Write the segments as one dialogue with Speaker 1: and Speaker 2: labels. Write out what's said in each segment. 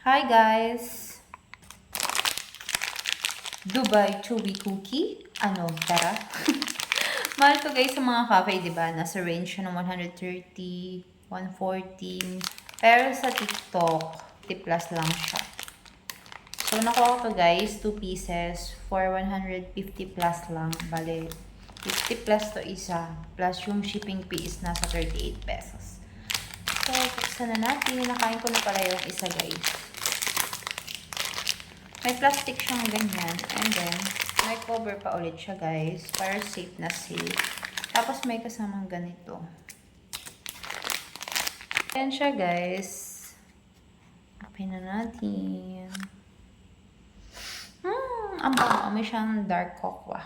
Speaker 1: Hi guys! Dubai Chewy Cookie. Ano, tara? Mahal to guys sa mga cafe, di ba? Nasa range siya ng 130, 140. Pero sa TikTok, 50 plus lang siya. So, nakuha ko to guys, 2 pieces for 150 plus lang. Bale, 50 plus to isa. Plus yung shipping fee is nasa 38 pesos. So, buksan na natin. Nakain ko na pala yung isa guys. May plastic siyang ganyan. And then, may cover pa ulit siya, guys. Para safe na safe. Tapos, may kasamang ganito. Ayan siya, guys. Open na natin. Ang bango. May siyang dark cocoa.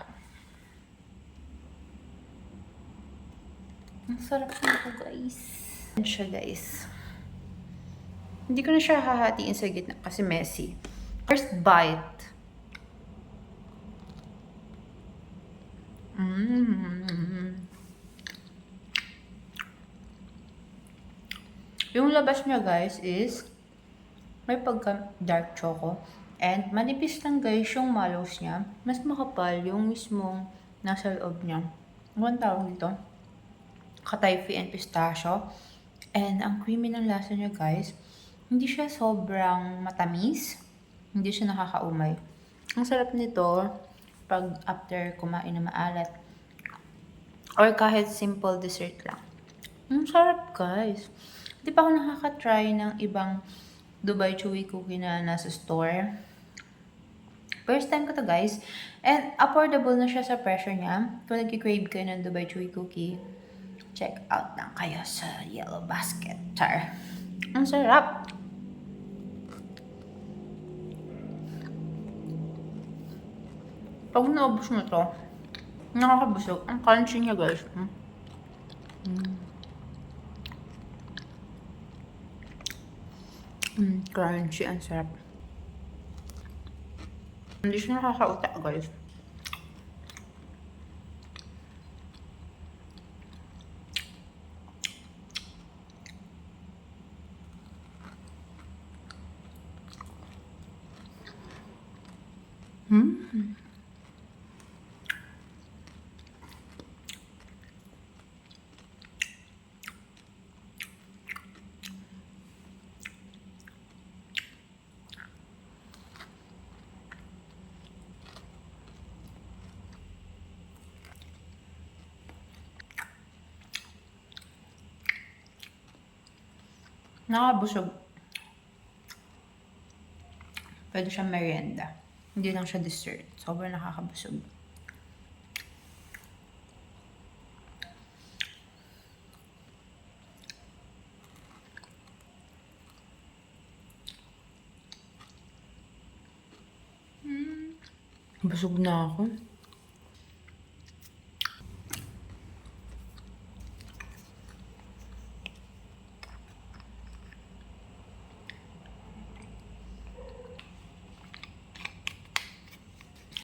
Speaker 1: Ang sarap nito, guys. Ayan siya, guys. Hindi ko na siya hahatiin sa gitna kasi messy. First bite. Yung labas niya guys is may pagka dark choco and manipis lang guys yung mallows niya. Mas makapal yung mismong nasa loob niya. Ano tawag dito? Katayfi and pistachio. And ang creamy ng lasa niya guys, hindi siya sobrang matamis. Hindi siya nakakaumay. Ang sarap nito pag after kumain na maalat. Or kahit simple dessert lang. Ang sarap guys. Di pa ako nakaka-try ng ibang Dubai Chewy Cookie na nasa store. First time ko to guys. And affordable na siya sa presyo niya. Kung nag-crave kayo ng Dubai Chewy Cookie, check out lang kayo sa Yellow Basket. Char. Ang sarap. Pag naubos mo to, nakakabusog. Ang crunchy niya guys. Crunchy. Ang sarap. Hindi siya nakakauta guys. Nakabusog. Pwede siyang merienda. Hindi lang siya dessert. Sobrang nakakabusog. Busog na ako.